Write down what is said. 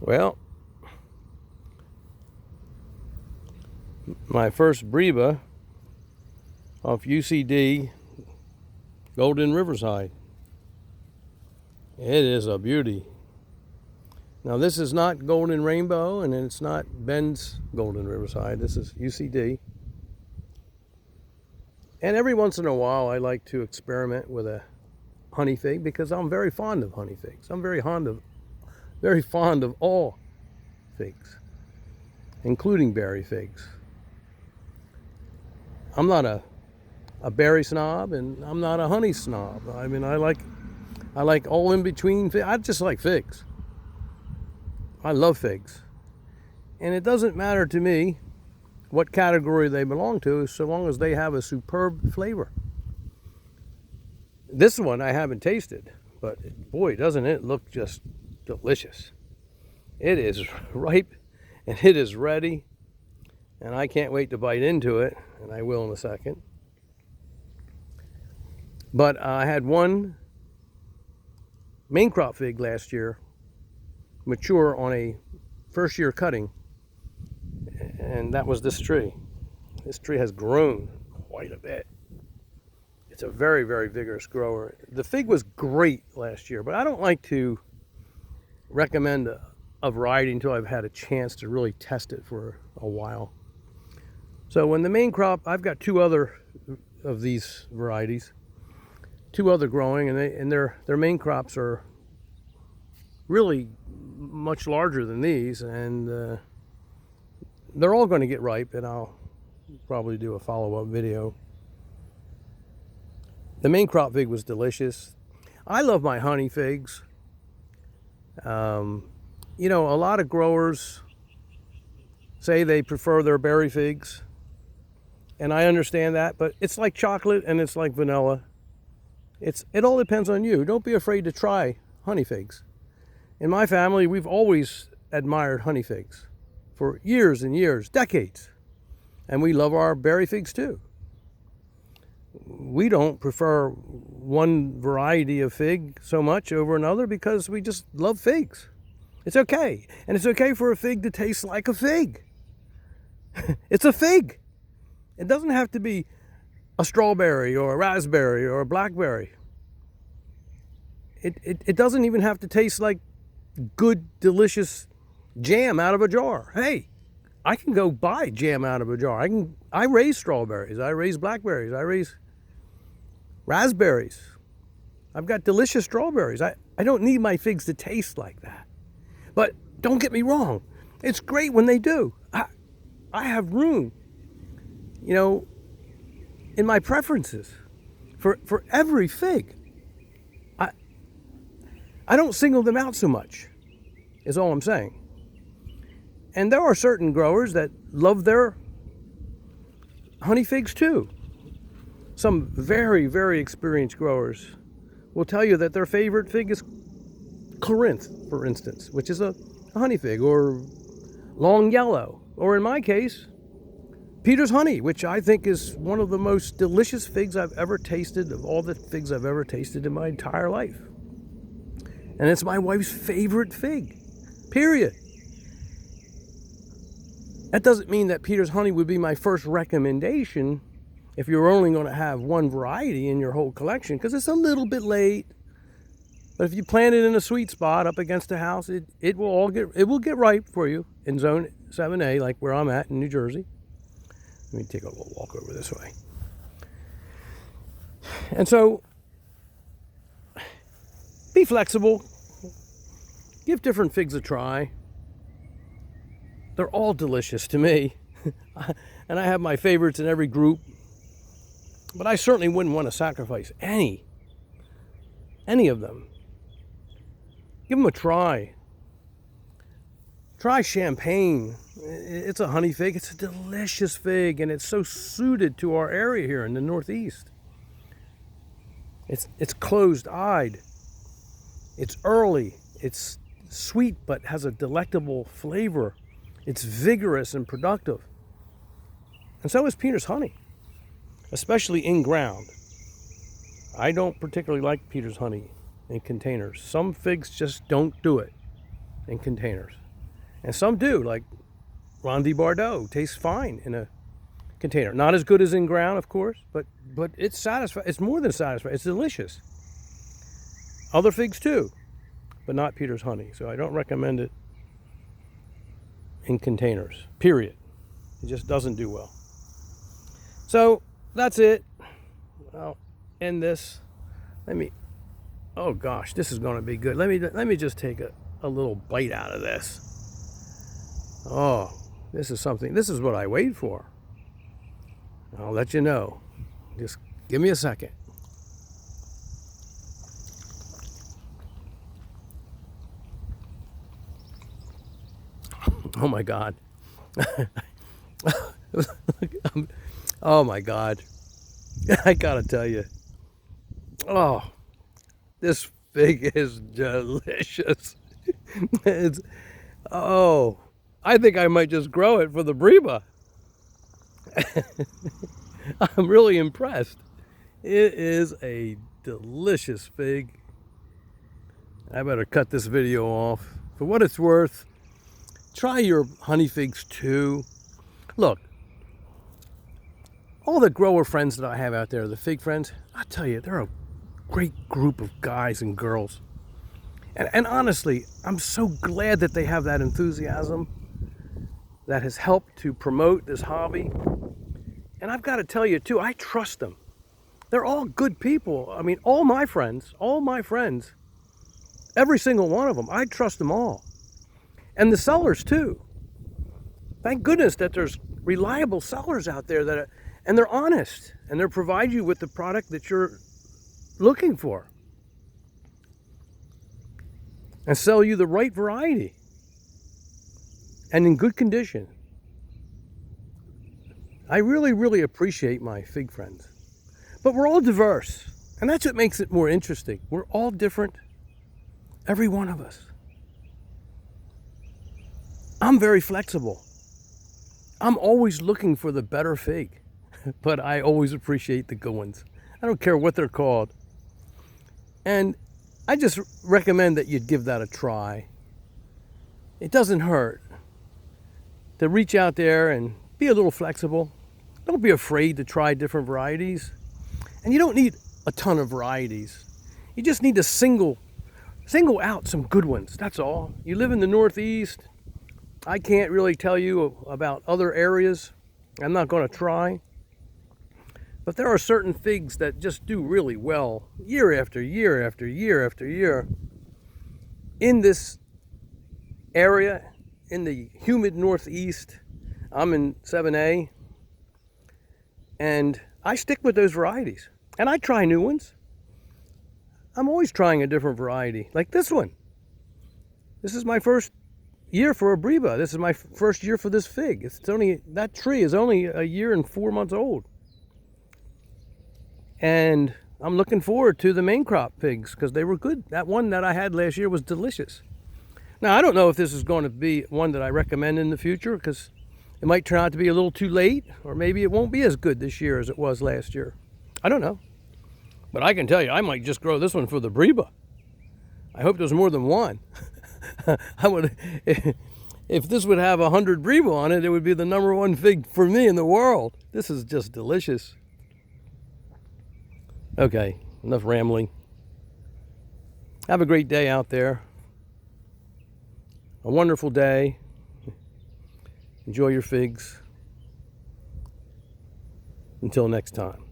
Well, my first Breba off U.C.D. Golden Riverside. It is a beauty. Now this is not Golden Rainbow and it's not Ben's Golden Riverside. This is U.C.D. And every once in a while I like to experiment with a honey fig because I'm very fond of honey figs. I'm very fond of all figs, including berry figs. I'm not a berry snob and I'm not a honey snob. I mean, I like all in between. I just like figs. I love figs. And it doesn't matter to me what category they belong to, so long as they have a superb flavor. This one I haven't tasted, but boy, doesn't it look just delicious. It is ripe and it is ready, and I can't wait to bite into it, and I will in a second. But I had one main crop fig last year mature on a first year cutting, and that was this tree. This tree has grown quite a bit. It's a very, very vigorous grower. The fig was great last year, but I don't like to recommend a variety until I've had a chance to really test it for a while. So when the main crop, I've got two other of these varieties, two other growing, and their main crops are really much larger than these, and they're all going to get ripe, and I'll probably do a follow-up video. The main crop fig was delicious. I love my honey figs. You know, a lot of growers say they prefer their berry figs, and I understand that, but it's like chocolate and it's like vanilla. It all depends on you. Don't be afraid to try honey figs. In my family, we've always admired honey figs for years and years, decades. And we love our berry figs too. We don't prefer one variety of fig so much over another because we just love figs. It's okay. And it's okay for a fig to taste like a fig. It's a fig. It doesn't have to be a strawberry or a raspberry or a blackberry. It doesn't even have to taste like good, delicious jam out of a jar. Hey, I can go buy jam out of a jar. I raise strawberries. I raise blackberries. I raise raspberries. I've got delicious strawberries. I don't need my figs to taste like that. But don't get me wrong. It's great when they do. I have room, you know, in my preferences for every fig. I don't single them out so much, is all I'm saying. And there are certain growers that love their honey figs too. Some very, very experienced growers will tell you that their favorite fig is Corinth, for instance, which is a honey fig, or long yellow, or in my case, Peter's honey, which I think is one of the most delicious figs I've ever tasted, of all the figs I've ever tasted in my entire life. And it's my wife's favorite fig, period. That doesn't mean that Peter's honey would be my first recommendation if you're only going to have one variety in your whole collection, because it's a little bit late. But if you plant it in a sweet spot up against a house, it will get ripe for you in zone 7A, like where I'm at in New Jersey. Let me take a little walk over this way. And so, be flexible. Give different figs a try. They're all delicious to me. And I have my favorites in every group. But I certainly wouldn't want to sacrifice any of them. Give them a try. Try champagne. It's a honey fig. It's a delicious fig, and it's so suited to our area here in the Northeast. It's closed-eyed. It's early. It's sweet, but has a delectable flavor. It's vigorous and productive. And so is Peter's honey, especially in ground. I don't particularly like Peter's honey in containers. Some figs just don't do it in containers. And some do, like Ronde Bordeaux tastes fine in a container. Not as good as in ground, of course, but it's satisfying. It's more than satisfying. It's delicious. Other figs too, but not Peter's honey. So I don't recommend it in containers, period. It just doesn't do well. So that's it. I'll end this. Oh gosh, this is going to be good. Let me just take a little bite out of this. Oh, this is something. This is what I wait for. I'll let you know. Just give me a second. Oh my God. Oh my God. I gotta tell you. Oh, this fig is delicious. I think I might just grow it for the Breba. I'm really impressed. It is a delicious fig. I better cut this video off. For what it's worth, try your honey figs too. Look, all the grower friends that I have out there, the fig friends, I tell you, they're a great group of guys and girls. And honestly, I'm so glad that they have that enthusiasm that has helped to promote this hobby. And I've got to tell you too, I trust them. They're all good people. I mean, all my friends, every single one of them, I trust them all. And the sellers too. Thank goodness that there's reliable sellers out there and they're honest and they provide you with the product that you're looking for and sell you the right variety and in good condition. I really, really appreciate my fig friends. But we're all diverse, and that's what makes it more interesting. We're all different, every one of us. I'm very flexible. I'm always looking for the better fig, but I always appreciate the good ones. I don't care what they're called. And I just recommend that you'd give that a try. It doesn't hurt to reach out there and be a little flexible. Don't be afraid to try different varieties. And you don't need a ton of varieties. You just need to single out some good ones, that's all. You live in the Northeast. I can't really tell you about other areas. I'm not going to try. But there are certain figs that just do really well year after year after year after year in this area, in the humid Northeast. I'm in 7A, and I stick with those varieties. And I try new ones. I'm always trying a different variety, like this one. This is my first year for a Breba. This is my first year for this fig. That tree is only a year and 4 months old. And I'm looking forward to the main crop figs because they were good. That one that I had last year was delicious. Now, I don't know if this is going to be one that I recommend in the future because it might turn out to be a little too late, or maybe it won't be as good this year as it was last year. I don't know. But I can tell you, I might just grow this one for the Breba. I hope there's more than one. If this would have 100 Breba on it, it would be the #1 fig for me in the world. This is just delicious. Okay, enough rambling. Have a great day out there. A wonderful day. Enjoy your figs. Until next time.